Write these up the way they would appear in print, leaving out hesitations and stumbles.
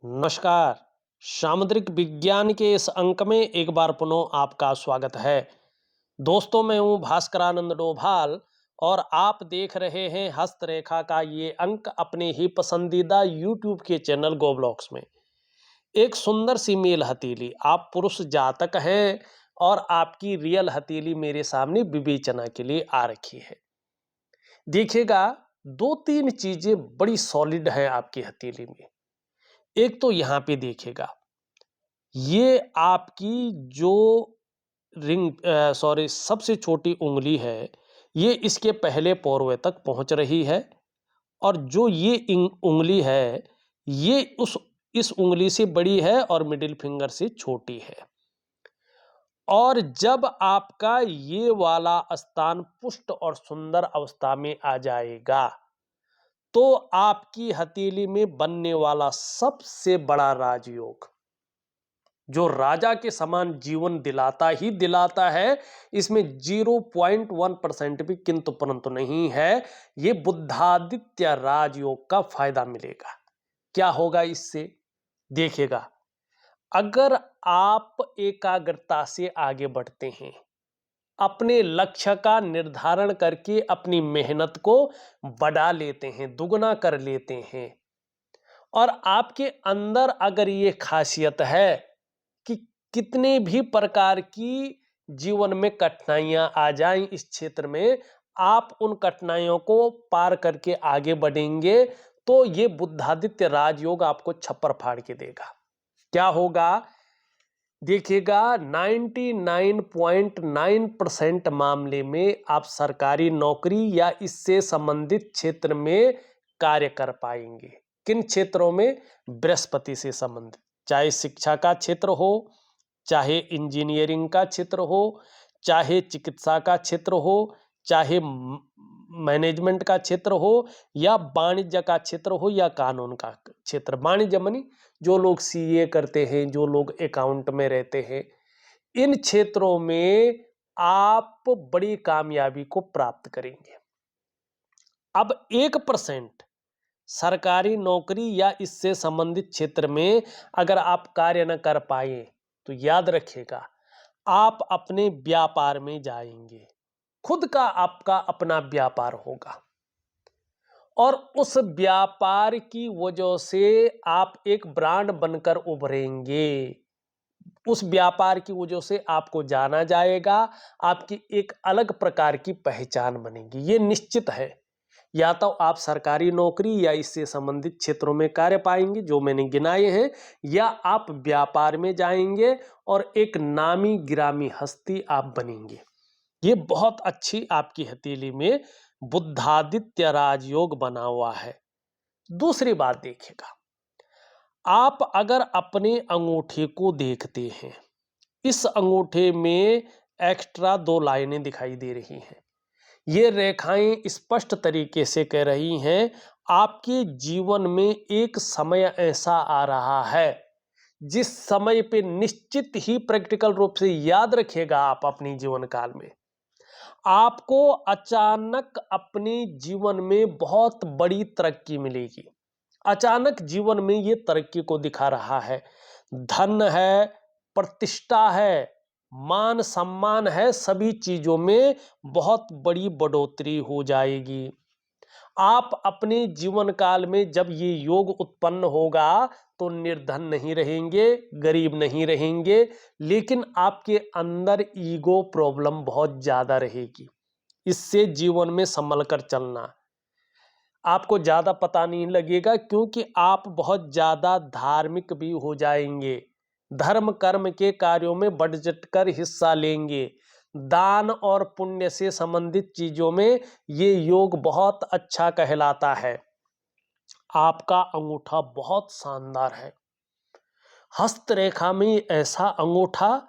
नमस्कार। सामुद्रिक विज्ञान के इस अंक में एक बार पुनः आपका स्वागत है। दोस्तों, मैं हूं भास्करानंद डोभाल और आप देख रहे हैं हस्तरेखा का ये अंक अपने ही पसंदीदा यूट्यूब के चैनल गोब्लॉक्स में। एक सुंदर सी मेल हथेली, आप पुरुष जातक हैं और आपकी रियल हथेली मेरे सामने विवेचना के लिए आ रखी है। देखिएगा, दो तीन चीजें बड़ी सॉलिड है आपकी हथेली में। एक तो यहां पे देखिएगा, ये आपकी जो सबसे छोटी उंगली है, ये इसके पहले पोरवे तक पहुंच रही है और जो ये उंगली है, ये इस उंगली से बड़ी है और मिडिल फिंगर से छोटी है। और जब आपका ये वाला स्थान पुष्ट और सुंदर अवस्था में आ जाएगा, तो आपकी हथेली में बनने वाला सबसे बड़ा राजयोग, जो राजा के समान जीवन दिलाता ही दिलाता है, इसमें 0.1% भी किंतु परंतु नहीं है। ये बुद्धादित्य राजयोग का फायदा मिलेगा। क्या होगा इससे? देखिएगा, अगर आप एकाग्रता से आगे बढ़ते हैं, अपने लक्ष्य का निर्धारण करके अपनी मेहनत को बढ़ा लेते हैं, दुगना कर लेते हैं, और आपके अंदर अगर ये खासियत है कि कितने भी प्रकार की जीवन में कठिनाइयां आ जाएं, इस क्षेत्र में आप उन कठिनाइयों को पार करके आगे बढ़ेंगे, तो ये बुद्धादित्य राजयोग आपको छप्पर फाड़ के देगा। क्या होगा? देखिएगा, 99.9% मामले में आप सरकारी नौकरी या इससे संबंधित क्षेत्र में कार्य कर पाएंगे। किन क्षेत्रों में? बृहस्पति से संबंधित, चाहे शिक्षा का क्षेत्र हो, चाहे इंजीनियरिंग का क्षेत्र हो, चाहे चिकित्सा का क्षेत्र हो, चाहे मैनेजमेंट का क्षेत्र हो, या वाणिज्य का क्षेत्र हो, या कानून का क्षेत्र। वाणिज्य मानी जो लोग सीए करते हैं, जो लोग अकाउंट में रहते हैं, इन क्षेत्रों में आप बड़ी कामयाबी को प्राप्त करेंगे। अब 1% सरकारी नौकरी या इससे संबंधित क्षेत्र में अगर आप कार्य न कर पाए, तो याद रखिएगा, आप अपने व्यापार में जाएंगे, खुद का आपका अपना व्यापार होगा, और उस व्यापार की वजह से आप एक ब्रांड बनकर उभरेंगे। उस व्यापार की वजह से आपको जाना जाएगा, आपकी एक अलग प्रकार की पहचान बनेगी, ये निश्चित है। या तो आप सरकारी नौकरी या इससे संबंधित क्षेत्रों में कार्य पाएंगे जो मैंने गिनाए हैं, या आप व्यापार में जाएंगे और एक नामी गिरामी हस्ती आप बनेंगे। ये बहुत अच्छी आपकी हथेली में बुद्धादित्य राजयोग बना हुआ है। दूसरी बात देखिएगा, आप अगर अपने अंगूठे को देखते हैं, इस अंगूठे में एक्स्ट्रा 2 लाइनें दिखाई दे रही हैं। ये रेखाएं स्पष्ट तरीके से कह रही हैं, आपके जीवन में एक समय ऐसा आ रहा है जिस समय पे निश्चित ही प्रैक्टिकल रूप से याद रखिएगा, आप अपनी जीवन काल में आपको अचानक अपने जीवन में बहुत बड़ी तरक्की मिलेगी। अचानक जीवन में ये तरक्की को दिखा रहा है। धन है, प्रतिष्ठा है, मान सम्मान है, सभी चीजों में बहुत बड़ी बढ़ोतरी हो जाएगी। आप अपने जीवन काल में जब ये योग उत्पन्न होगा, तो निर्धन नहीं रहेंगे, गरीब नहीं रहेंगे, लेकिन आपके अंदर ईगो प्रॉब्लम बहुत ज्यादा रहेगी। इससे जीवन में संभल कर चलना। आपको ज्यादा पता नहीं लगेगा, क्योंकि आप बहुत ज्यादा धार्मिक भी हो जाएंगे, धर्म कर्म के कार्यों में बढ़ चढ़ कर हिस्सा लेंगे, दान और पुण्य से संबंधित चीजों में ये योग बहुत अच्छा कहलाता है। आपका अंगूठा बहुत शानदार है। हस्तरेखा में ऐसा अंगूठा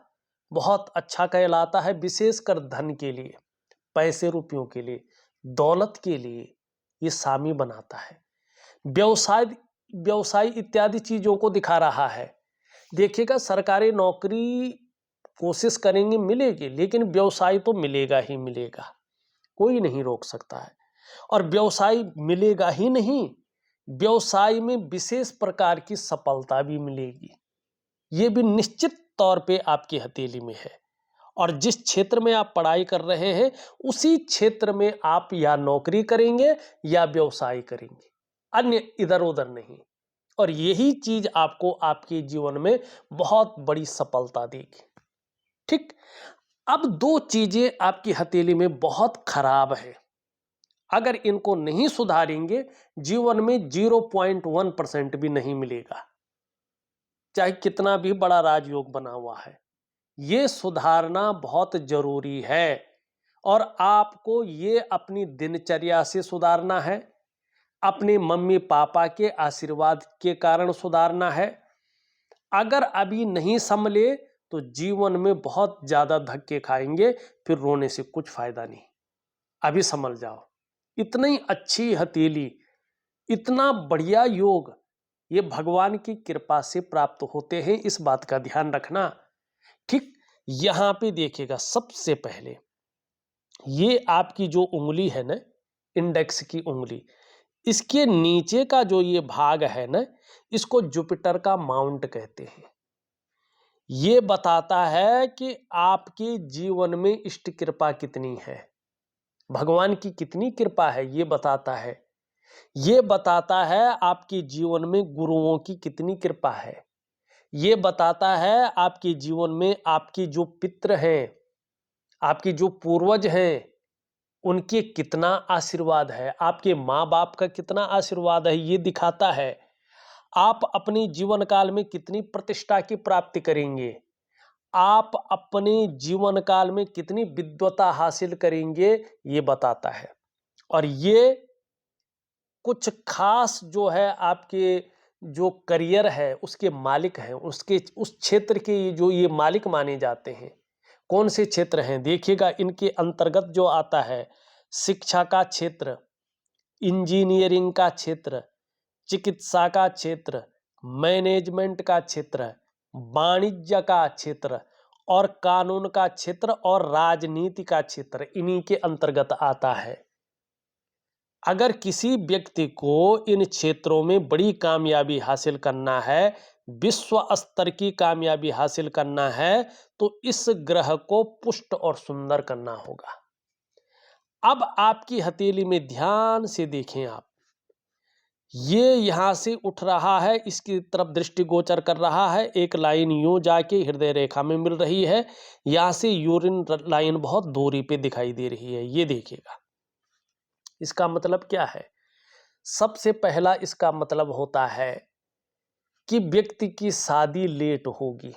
बहुत अच्छा कहलाता है, विशेषकर धन के लिए, पैसे रुपयों के लिए, दौलत के लिए ये सामी बनाता है। व्यवसाय इत्यादि चीजों को दिखा रहा है। देखिएगा, सरकारी नौकरी कोशिश करेंगे मिलेगी, लेकिन व्यवसाय तो मिलेगा ही मिलेगा, कोई नहीं रोक सकता है। और व्यवसाय मिलेगा ही नहीं, व्यवसाय में विशेष प्रकार की सफलता भी मिलेगी, ये भी निश्चित तौर पे आपकी हथेली में है। और जिस क्षेत्र में आप पढ़ाई कर रहे हैं उसी क्षेत्र में आप या नौकरी करेंगे या व्यवसाय करेंगे, अन्य इधर उधर नहीं। और यही चीज आपको आपके जीवन में बहुत बड़ी सफलता देगी। ठीक, अब दो चीजें आपकी हथेली में बहुत खराब है, अगर इनको नहीं सुधारेंगे जीवन में 0.1% भी नहीं मिलेगा, चाहे कितना भी बड़ा राजयोग बना हुआ है। ये सुधारना बहुत जरूरी है और आपको ये अपनी दिनचर्या से सुधारना है, अपने मम्मी पापा के आशीर्वाद के कारण सुधारना है। अगर अभी नहीं संभले तो जीवन में बहुत ज्यादा धक्के खाएंगे, फिर रोने से कुछ फायदा नहीं। अभी संभल जाओ। इतनी अच्छी हथेली, इतना बढ़िया योग ये भगवान की कृपा से प्राप्त होते हैं, इस बात का ध्यान रखना। ठीक, यहां पे देखिएगा, सबसे पहले ये आपकी जो उंगली है ना, इंडेक्स की उंगली, इसके नीचे का जो ये भाग है ना, इसको जुपिटर का माउंट कहते हैं। ये बताता है कि आपके जीवन में इष्ट कृपा कितनी है, भगवान की कितनी कृपा है, ये बताता है। ये बताता है आपके जीवन में गुरुओं की कितनी कृपा है। ये बताता है आपके जीवन में आपके जो पितृ हैं, आपके जो पूर्वज हैं, उनके कितना आशीर्वाद है, आपके माँ बाप का कितना आशीर्वाद है, ये दिखाता है। आप अपने जीवन काल में कितनी प्रतिष्ठा की प्राप्ति करेंगे, आप अपने जीवन काल में कितनी विद्वता हासिल करेंगे, ये बताता है। और ये कुछ खास जो है आपके जो करियर है उसके मालिक हैं, उसके उस क्षेत्र के जो ये मालिक माने जाते हैं। कौन से क्षेत्र हैं देखिएगा, इनके अंतर्गत जो आता है शिक्षा का क्षेत्र, इंजीनियरिंग का क्षेत्र, चिकित्सा का क्षेत्र, मैनेजमेंट का क्षेत्र, वाणिज्य का क्षेत्र और कानून का क्षेत्र और राजनीति का क्षेत्र, इन्हीं के अंतर्गत आता है। अगर किसी व्यक्ति को इन क्षेत्रों में बड़ी कामयाबी हासिल करना है, विश्व स्तर की कामयाबी हासिल करना है, तो इस ग्रह को पुष्ट और सुंदर करना होगा। अब आपकी हथेली में ध्यान से देखें आप, ये यहां से उठ रहा है, इसकी तरफ दृष्टिगोचर कर रहा है, एक लाइन यूं जाके हृदय रेखा में मिल रही है, यहां से यूरिन लाइन बहुत दूरी पे दिखाई दे रही है। ये देखिएगा, इसका मतलब क्या है? सबसे पहला इसका मतलब होता है कि व्यक्ति की शादी लेट होगी,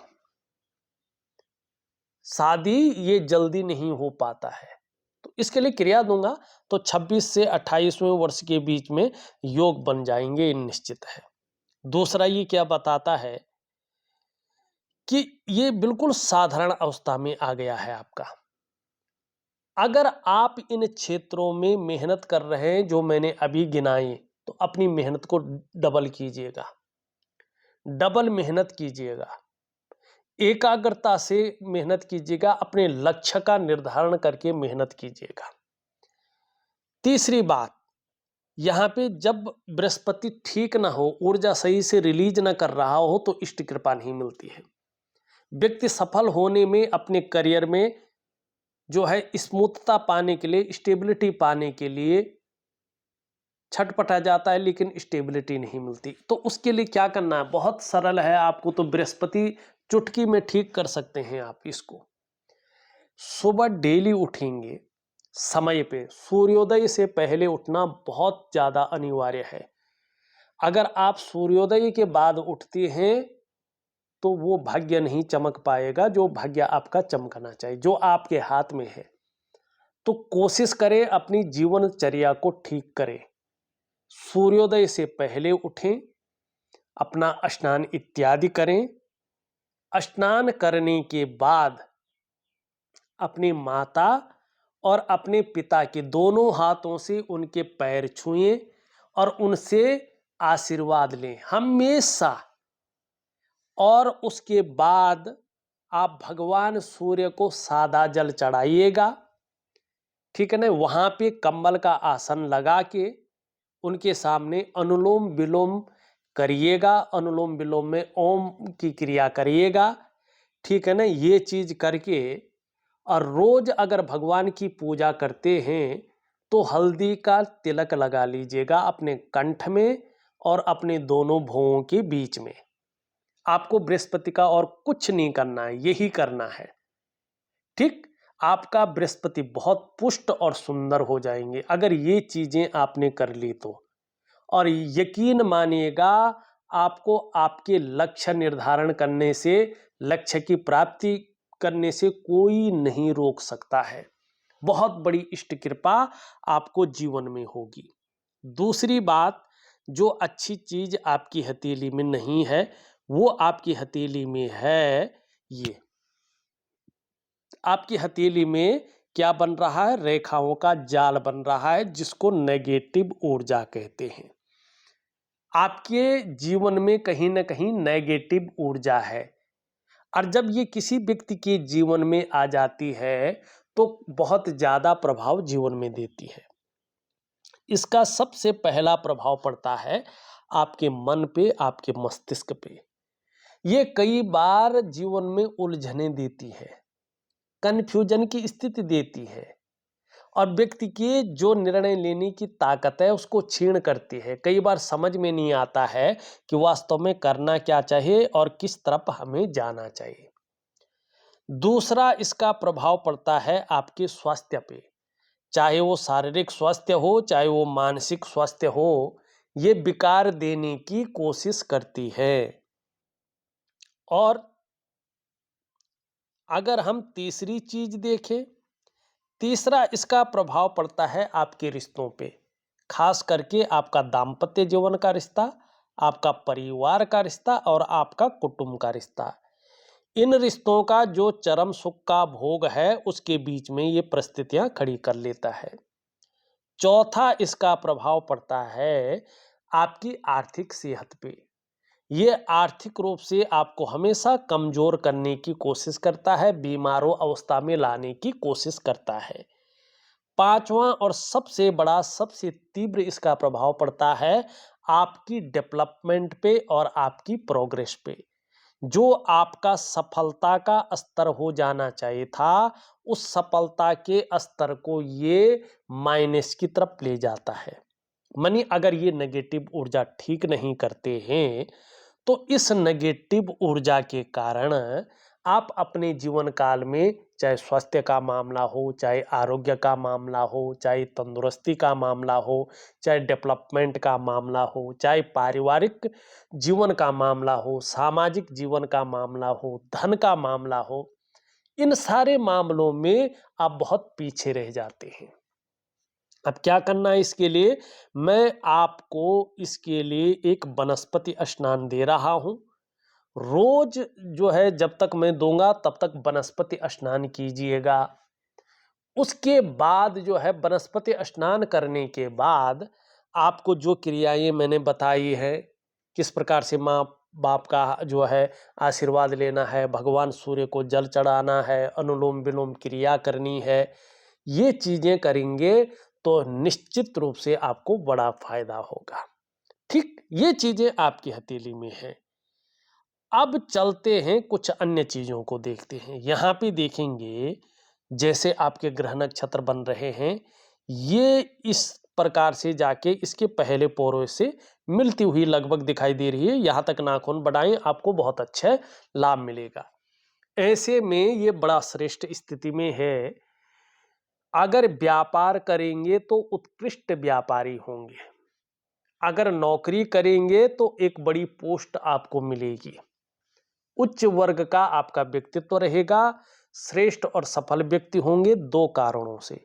शादी ये जल्दी नहीं हो पाता है। तो इसके लिए क्रिया दूंगा तो 26 से 28वें वर्ष के बीच में योग बन जाएंगे, ये निश्चित है। दूसरा ये क्या बताता है कि ये बिल्कुल साधारण अवस्था में आ गया है आपका। अगर आप इन क्षेत्रों में मेहनत कर रहे हैं जो मैंने अभी गिनाए, तो अपनी मेहनत को डबल कीजिएगा, डबल मेहनत कीजिएगा, एकाग्रता से मेहनत कीजिएगा, अपने लक्ष्य का निर्धारण करके मेहनत कीजिएगा। तीसरी बात, यहां पे जब बृहस्पति ठीक ना हो, ऊर्जा सही से रिलीज ना कर रहा हो, तो इष्ट कृपा नहीं मिलती है। व्यक्ति सफल होने में, अपने करियर में जो है स्मूथता पाने के लिए, स्टेबिलिटी पाने के लिए छटपटा जाता है, लेकिन स्टेबिलिटी नहीं मिलती। तो उसके लिए क्या करना है? बहुत सरल है, आपको तो बृहस्पति चुटकी में ठीक कर सकते हैं आप इसको। सुबह डेली उठेंगे समय पे, सूर्योदय से पहले उठना बहुत ज्यादा अनिवार्य है। अगर आप सूर्योदय के बाद उठते हैं तो वो भाग्य नहीं चमक पाएगा जो भाग्य आपका चमकना चाहिए, जो आपके हाथ में है। तो कोशिश करें अपनी जीवनचर्या को ठीक करें, सूर्योदय से पहले उठें, अपना स्नान इत्यादि करें। स्नान करने के बाद अपनी माता और अपने पिता के दोनों हाथों से उनके पैर छुएं और उनसे आशीर्वाद लें हमेशा। और उसके बाद आप भगवान सूर्य को सादा जल चढ़ाइएगा, ठीक है ना। वहां पे कंबल का आसन लगा के उनके सामने अनुलोम विलोम करिएगा, अनुलोम विलोम में ओम की क्रिया करिएगा, ठीक है ना। ये चीज करके और रोज अगर भगवान की पूजा करते हैं तो हल्दी का तिलक लगा लीजिएगा अपने कंठ में और अपने दोनों भौहों के बीच में। आपको बृहस्पति का और कुछ नहीं करना है, यही करना है, ठीक। आपका बृहस्पति बहुत पुष्ट और सुंदर हो जाएंगे अगर ये चीजें आपने कर ली तो। और यकीन मानिएगा, आपको आपके लक्ष्य निर्धारण करने से, लक्ष्य की प्राप्ति करने से कोई नहीं रोक सकता है। बहुत बड़ी इष्ट कृपा आपको जीवन में होगी। दूसरी बात, जो अच्छी चीज आपकी हथेली में नहीं है वो आपकी हथेली में है, ये आपकी हथेली में क्या बन रहा है, रेखाओं का जाल बन रहा है, जिसको नेगेटिव ऊर्जा कहते हैं। आपके जीवन में कहीं ना कहीं नेगेटिव ऊर्जा है, और जब ये किसी व्यक्ति के जीवन में आ जाती है तो बहुत ज्यादा प्रभाव जीवन में देती है। इसका सबसे पहला प्रभाव पड़ता है आपके मन पे, आपके मस्तिष्क पे। ये कई बार जीवन में उलझने देती है, कन्फ्यूजन की स्थिति देती है, और व्यक्ति की जो निर्णय लेने की ताकत है उसको क्षीण करती है। कई बार समझ में नहीं आता है कि वास्तव में करना क्या चाहिए और किस तरफ हमें जाना चाहिए। दूसरा इसका प्रभाव पड़ता है आपके स्वास्थ्य पे, चाहे वो शारीरिक स्वास्थ्य हो चाहे वो मानसिक स्वास्थ्य हो, ये विकार देने की कोशिश करती है। और अगर हम तीसरी चीज देखें, तीसरा इसका प्रभाव पड़ता है आपके रिश्तों पे, खास करके आपका दाम्पत्य जीवन का रिश्ता, आपका परिवार का रिश्ता और आपका कुटुंब का रिश्ता। इन रिश्तों का जो चरम सुख का भोग है उसके बीच में ये परिस्थितियां खड़ी कर लेता है। चौथा इसका प्रभाव पड़ता है आपकी आर्थिक सेहत पे। ये आर्थिक रूप से आपको हमेशा कमजोर करने की कोशिश करता है, बीमारों अवस्था में लाने की कोशिश करता है। पांचवा और सबसे बड़ा, सबसे तीव्र इसका प्रभाव पड़ता है आपकी डेवलपमेंट पे और आपकी प्रोग्रेस पे। जो आपका सफलता का स्तर हो जाना चाहिए था, उस सफलता के स्तर को ये माइनस की तरफ ले जाता है। मानी अगर ये नेगेटिव ऊर्जा ठीक नहीं करते हैं तो इस नेगेटिव ऊर्जा के कारण आप अपने जीवन काल में, चाहे स्वास्थ्य का मामला हो, चाहे आरोग्य का मामला हो, चाहे तंदुरुस्ती का मामला हो, चाहे डेवलपमेंट का मामला हो, चाहे पारिवारिक जीवन का मामला हो, सामाजिक जीवन का मामला हो, धन का मामला हो, इन सारे मामलों में आप बहुत पीछे रह जाते हैं। अब क्या करना है इसके लिए, मैं आपको इसके लिए एक वनस्पति स्नान दे रहा हूं। रोज जो है जब तक मैं दूंगा तब तक वनस्पति स्नान कीजिएगा। उसके बाद जो है वनस्पति स्नान करने के बाद आपको जो क्रियाएं मैंने बताई है, किस प्रकार से माँ बाप का जो है आशीर्वाद लेना है, भगवान सूर्य को जल चढ़ाना है, अनुलोम विलोम क्रिया करनी है, ये चीजें करेंगे तो निश्चित रूप से आपको बड़ा फायदा होगा। ठीक, ये चीजें आपकी हथेली में है। अब चलते हैं कुछ अन्य चीजों को देखते हैं। यहां पे देखेंगे जैसे आपके ग्रह नक्षत्र बन रहे हैं, ये इस प्रकार से जाके इसके पहले पोरों से मिलती हुई लगभग दिखाई दे रही है। यहां तक नाखून बढ़ाएं, आपको बहुत अच्छा लाभ मिलेगा। ऐसे में ये बड़ा श्रेष्ठ स्थिति में है। अगर व्यापार करेंगे तो उत्कृष्ट व्यापारी होंगे, अगर नौकरी करेंगे तो एक बड़ी पोस्ट आपको मिलेगी, उच्च वर्ग का आपका व्यक्तित्व रहेगा, श्रेष्ठ और सफल व्यक्ति होंगे। दो कारणों से,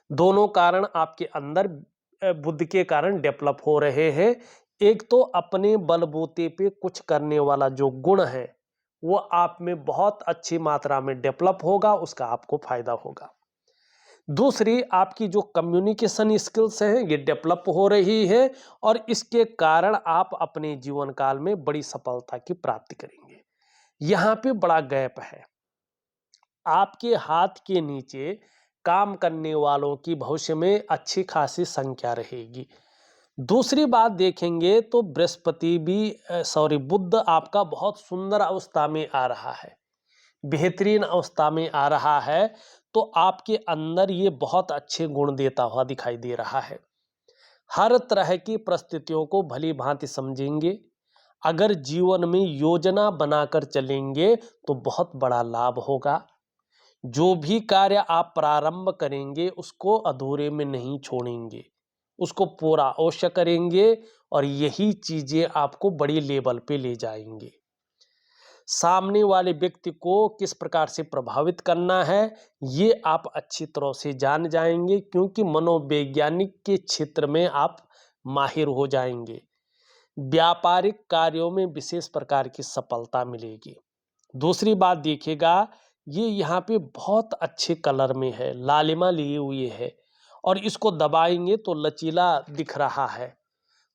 दोनों कारण आपके अंदर बुद्धि के कारण डेवलप हो रहे हैं। एक तो अपने बलबूते पे कुछ करने वाला जो गुण है वो आप में बहुत अच्छी मात्रा में डेवलप होगा, उसका आपको फायदा होगा। दूसरी, आपकी जो कम्युनिकेशन स्किल्स हैं ये डेवलप हो रही है, और इसके कारण आप अपने जीवन काल में बड़ी सफलता की प्राप्ति करेंगे। यहां पे बड़ा गैप है। आपके हाथ के नीचे काम करने वालों की भविष्य में अच्छी खासी संख्या रहेगी। दूसरी बात देखेंगे तो बृहस्पति भी बुध आपका बहुत सुंदर अवस्था में आ रहा है, बेहतरीन अवस्था में आ रहा है, तो आपके अंदर ये बहुत अच्छे गुण देता हुआ दिखाई दे रहा है। हर तरह की परिस्थितियों को भली भांति समझेंगे। अगर जीवन में योजना बनाकर चलेंगे तो बहुत बड़ा लाभ होगा। जो भी कार्य आप प्रारंभ करेंगे उसको अधूरे में नहीं छोड़ेंगे, उसको पूरा अवश्य करेंगे और यही चीजें आपको बड़ी लेवल पे ले जाएंगे। सामने वाले व्यक्ति को किस प्रकार से प्रभावित करना है ये आप अच्छी तरह से जान जाएंगे, क्योंकि मनोवैज्ञानिक के क्षेत्र में आप माहिर हो जाएंगे। व्यापारिक कार्यों में विशेष प्रकार की सफलता मिलेगी। दूसरी बात देखिएगा, ये यहाँ पे बहुत अच्छे कलर में है, लालिमा लिए हुए है और इसको दबाएंगे तो लचीला दिख रहा है।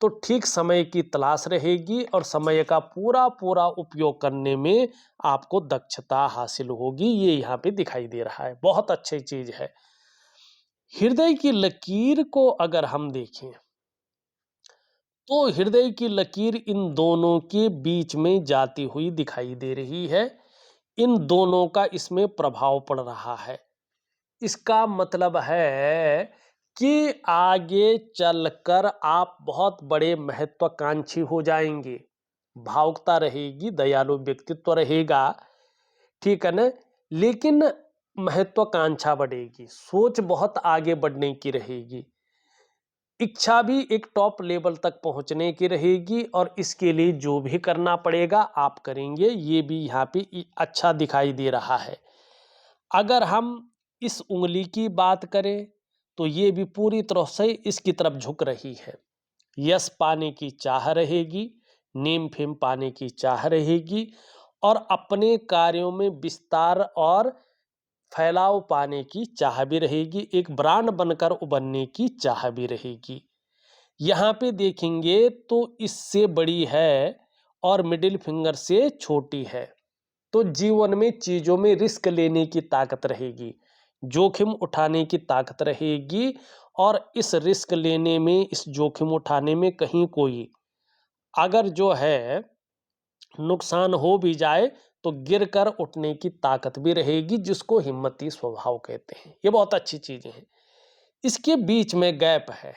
तो ठीक समय की तलाश रहेगी और समय का पूरा पूरा उपयोग करने में आपको दक्षता हासिल होगी। ये यहाँ पे दिखाई दे रहा है, बहुत अच्छी चीज है। हृदय की लकीर को अगर हम देखें तो हृदय की लकीर इन दोनों के बीच में जाती हुई दिखाई दे रही है। इन दोनों का इसमें प्रभाव पड़ रहा है। इसका मतलब है कि आगे चलकर आप बहुत बड़े महत्वाकांक्षी हो जाएंगे। भावुकता रहेगी, दयालु व्यक्तित्व रहेगा, ठीक है ना, लेकिन महत्वाकांक्षा बढ़ेगी, सोच बहुत आगे बढ़ने की रहेगी, इच्छा भी एक टॉप लेवल तक पहुंचने की रहेगी और इसके लिए जो भी करना पड़ेगा आप करेंगे। ये भी यहाँ पे अच्छा दिखाई दे रहा है। अगर हम इस उंगली की बात करें तो ये भी पूरी तरह से इसकी तरफ झुक रही है। यश पाने की चाह रहेगी, नेम फेम पाने की चाह रहेगी और अपने कार्यों में विस्तार और फैलाव पाने की चाह भी रहेगी, एक ब्रांड बनकर उभरने की चाह भी रहेगी। यहाँ पे देखेंगे तो इससे बड़ी है और मिडिल फिंगर से छोटी है। तो जीवन में चीजों में रिस्क लेने की ताकत रहेगी, जोखिम उठाने की ताकत रहेगी और इस रिस्क लेने में, इस जोखिम उठाने में कहीं कोई अगर जो है नुकसान हो भी जाए तो गिरकर उठने की ताकत भी रहेगी, जिसको हिम्मती स्वभाव कहते हैं। ये बहुत अच्छी चीजें हैं। इसके बीच में गैप है।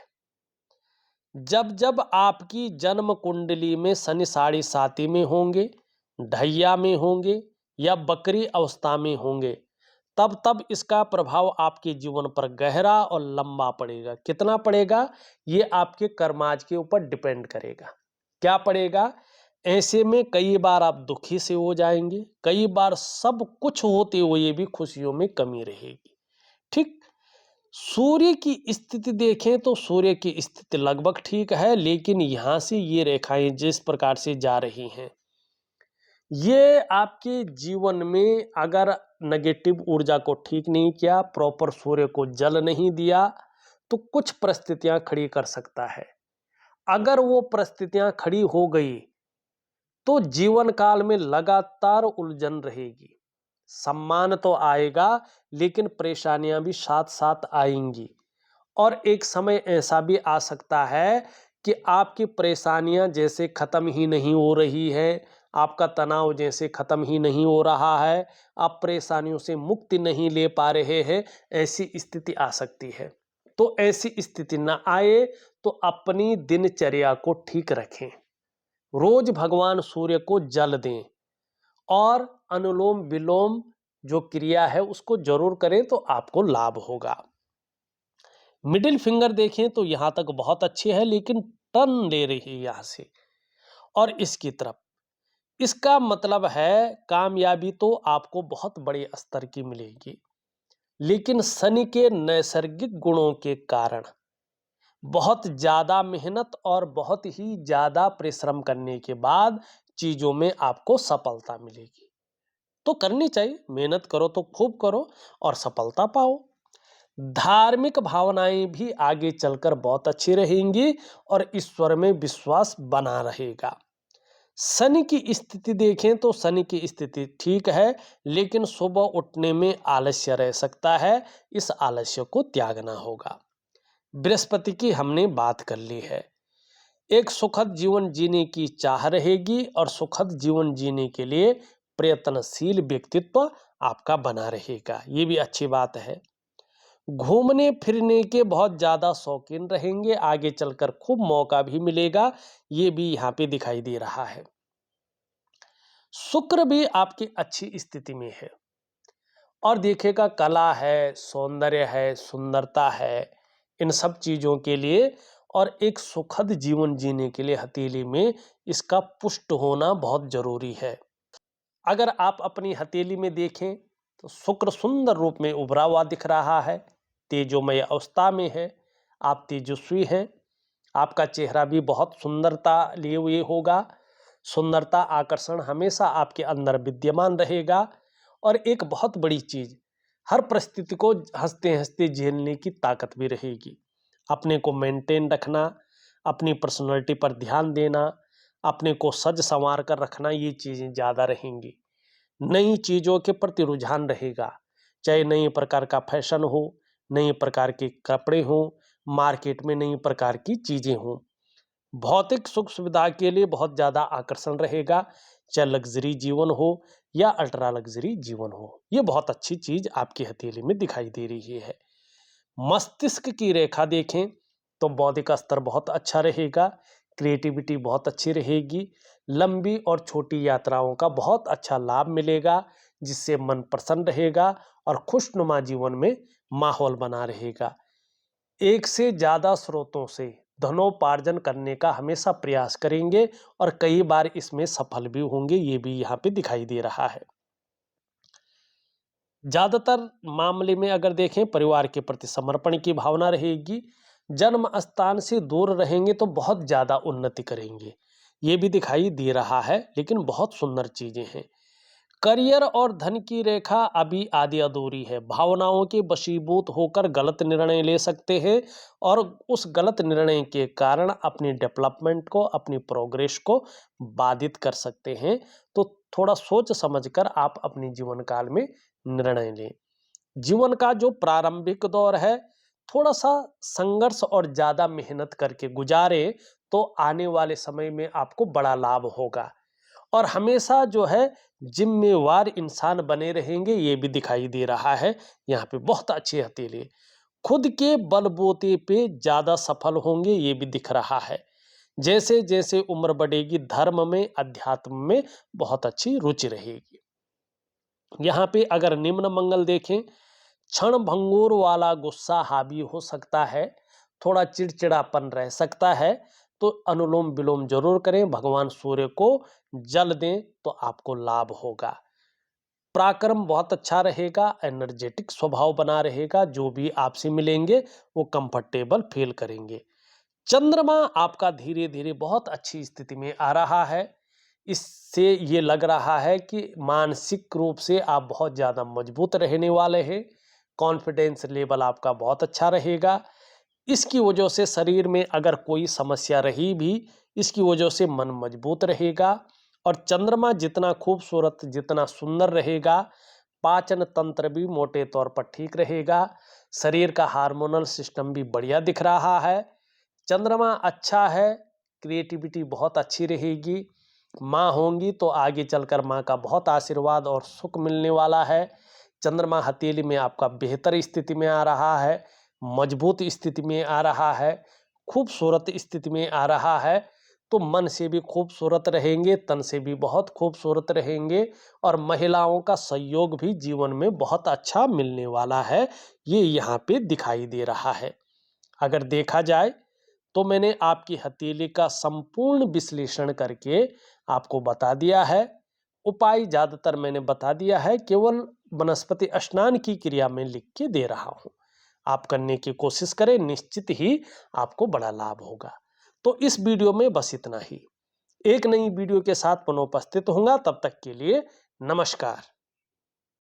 जब जब आपकी जन्म कुंडली में शनि साढ़े साती में होंगे, ढैया में होंगे या बकरी अवस्था में होंगे, तब तब इसका प्रभाव आपके जीवन पर गहरा और लंबा पड़ेगा। कितना पड़ेगा ये आपके कर्माज के ऊपर डिपेंड करेगा। क्या पड़ेगा? ऐसे में कई बार आप दुखी से हो जाएंगे, कई बार सब कुछ होते हुए भी खुशियों में कमी रहेगी। ठीक। सूर्य की स्थिति देखें तो सूर्य की स्थिति लगभग ठीक है, लेकिन यहां से ये रेखाएं जिस प्रकार से जा रही हैं, ये आपके जीवन में अगर नेगेटिव ऊर्जा को ठीक नहीं किया, प्रॉपर सूर्य को जल नहीं दिया, तो कुछ परिस्थितियां खड़ी कर सकता है। अगर वो परिस्थितियां खड़ी हो गई तो जीवन काल में लगातार उलझन रहेगी। सम्मान तो आएगा लेकिन परेशानियां भी साथ साथ आएंगी और एक समय ऐसा भी आ सकता है कि आपकी परेशानियां जैसे खत्म ही नहीं हो रही है, आपका तनाव जैसे खत्म ही नहीं हो रहा है, आप परेशानियों से मुक्ति नहीं ले पा रहे हैं, ऐसी स्थिति आ सकती है। तो ऐसी स्थिति ना आए तो अपनी दिनचर्या को ठीक रखें, रोज भगवान सूर्य को जल दें और अनुलोम विलोम जो क्रिया है उसको जरूर करें तो आपको लाभ होगा। मिडिल फिंगर देखें तो यहां तक बहुत अच्छी है, लेकिन टर्न ले रही है यहां से और इसकी तरफ। इसका मतलब है कामयाबी तो आपको बहुत बड़े स्तर की मिलेगी, लेकिन शनि के नैसर्गिक गुणों के कारण बहुत ज्यादा मेहनत और बहुत ही ज्यादा परिश्रम करने के बाद चीजों में आपको सफलता मिलेगी। तो करनी चाहिए, मेहनत करो तो खूब करो और सफलता पाओ। धार्मिक भावनाएं भी आगे चलकर बहुत अच्छी रहेंगी और ईश्वर में विश्वास बना रहेगा। शनि की स्थिति देखें तो शनि की स्थिति ठीक है, लेकिन सुबह उठने में आलस्य रह सकता है, इस आलस्य को त्यागना होगा। बृहस्पति की हमने बात कर ली है। एक सुखद जीवन जीने की चाह रहेगी और सुखद जीवन जीने के लिए प्रयत्नशील व्यक्तित्व आपका बना रहेगा, ये भी अच्छी बात है। घूमने फिरने के बहुत ज़्यादा शौकीन रहेंगे, आगे चलकर खूब मौका भी मिलेगा, ये भी यहाँ पे दिखाई दे रहा है। शुक्र भी आपकी अच्छी स्थिति में है और देखिएगा कला है, सौंदर्य है, सुंदरता है, इन सब चीज़ों के लिए और एक सुखद जीवन जीने के लिए हथेली में इसका पुष्ट होना बहुत जरूरी है। अगर आप अपनी हथेली में देखें तो शुक्र सुंदर रूप में उभरा हुआ दिख रहा है, तेजोमय अवस्था में है, आप तेजस्वी हैं, आपका चेहरा भी बहुत सुंदरता लिए हुए होगा, सुंदरता आकर्षण हमेशा आपके अंदर विद्यमान रहेगा और एक बहुत बड़ी चीज, हर परिस्थिति को हंसते हंसते झेलने की ताकत भी रहेगी। अपने को मेंटेन रखना, अपनी पर्सनालिटी पर ध्यान देना, अपने को सज संवार कर रखना, ये चीजें ज्यादा रहेंगी। नई चीजों के प्रति रुझान रहेगा, चाहे नई प्रकार का फैशन हो, नई प्रकार के कपड़े हो, मार्केट में नई प्रकार की चीजें हो। भौतिक सुख सुविधा के लिए बहुत ज्यादा आकर्षण रहेगा, चाहे लग्जरी जीवन हो या अल्ट्रा लग्जरी जीवन हो, ये बहुत अच्छी चीज आपकी हथेली में दिखाई दे रही है। मस्तिष्क की रेखा देखें तो बौद्धिक स्तर बहुत अच्छा रहेगा, क्रिएटिविटी बहुत अच्छी रहेगी, लंबी और छोटी यात्राओं का बहुत अच्छा लाभ मिलेगा, जिससे मन प्रसन्न रहेगा और खुशनुमा जीवन में माहौल बना रहेगा। एक से ज्यादा स्रोतों से धनोपार्जन करने का हमेशा प्रयास करेंगे और कई बार इसमें सफल भी होंगे, ये भी यहाँ पे दिखाई दे रहा है। ज्यादातर मामले में अगर देखें परिवार के प्रति समर्पण की भावना रहेगी, जन्म स्थान से दूर रहेंगे तो बहुत ज्यादा उन्नति करेंगे, ये भी दिखाई दे रहा है, लेकिन बहुत सुंदर चीजें हैं। करियर और धन की रेखा अभी आधी अधूरी है, भावनाओं के वशीभूत होकर गलत निर्णय ले सकते हैं और उस गलत निर्णय के कारण अपनी डेवलपमेंट को, अपनी प्रोग्रेस को बाधित कर सकते हैं। तो थोड़ा सोच समझकर आप अपने जीवन काल में निर्णय लें। जीवन का जो प्रारंभिक दौर है थोड़ा सा संघर्ष और ज्यादा मेहनत करके गुजारे तो आने वाले समय में आपको बड़ा लाभ होगा और हमेशा जो है जिम्मेवार इंसान बने रहेंगे, ये भी दिखाई दे रहा है। यहाँ पे बहुत अच्छी हथेली, खुद के बलबूते पे ज्यादा सफल होंगे, ये भी दिख रहा है। जैसे जैसे उम्र बढ़ेगी धर्म में, अध्यात्म में बहुत अच्छी रुचि रहेगी। यहाँ पे अगर निम्न मंगल देखें, क्षण भंगुर वाला गुस्सा हावी हो सकता है, थोड़ा चिड़चिड़ापन रह सकता है, तो अनुलोम विलोम जरूर करें, भगवान सूर्य को जल दें तो आपको लाभ होगा। पराक्रम बहुत अच्छा रहेगा, एनर्जेटिक स्वभाव बना रहेगा, जो भी आपसे मिलेंगे वो कंफर्टेबल फील करेंगे। चंद्रमा आपका धीरे धीरे बहुत अच्छी स्थिति में आ रहा है, इससे ये लग रहा है कि मानसिक रूप से आप बहुत ज़्यादा मजबूत रहने वाले हैं, कॉन्फिडेंस लेवल आपका बहुत अच्छा रहेगा। इसकी वजह से शरीर में अगर कोई समस्या रही भी, इसकी वजह से मन मजबूत रहेगा और चंद्रमा जितना खूबसूरत, जितना सुंदर रहेगा, पाचन तंत्र भी मोटे तौर पर ठीक रहेगा, शरीर का हार्मोनल सिस्टम भी बढ़िया दिख रहा है। चंद्रमा अच्छा है, क्रिएटिविटी बहुत अच्छी रहेगी, माँ होंगी तो आगे चलकर माँ का बहुत आशीर्वाद और सुख मिलने वाला है। चंद्रमा हथेली में आपका बेहतर स्थिति में आ रहा है, मजबूत स्थिति में आ रहा है, खूबसूरत स्थिति में आ रहा है, तो मन से भी खूबसूरत रहेंगे, तन से भी बहुत खूबसूरत रहेंगे और महिलाओं का सहयोग भी जीवन में बहुत अच्छा मिलने वाला है, ये यहाँ पे दिखाई दे रहा है। अगर देखा जाए तो मैंने आपकी हथेली का संपूर्ण विश्लेषण करके आपको बता दिया है। उपाय ज्यादातर मैंने बता दिया है, केवल वनस्पति स्नान की क्रिया में लिख के दे रहा हूं। आप करने की कोशिश करें, निश्चित ही आपको बड़ा लाभ होगा। तो इस वीडियो में बस इतना ही। एक नई वीडियो के साथ पुनः उपस्थित होऊंगा, तब तक के लिए नमस्कार।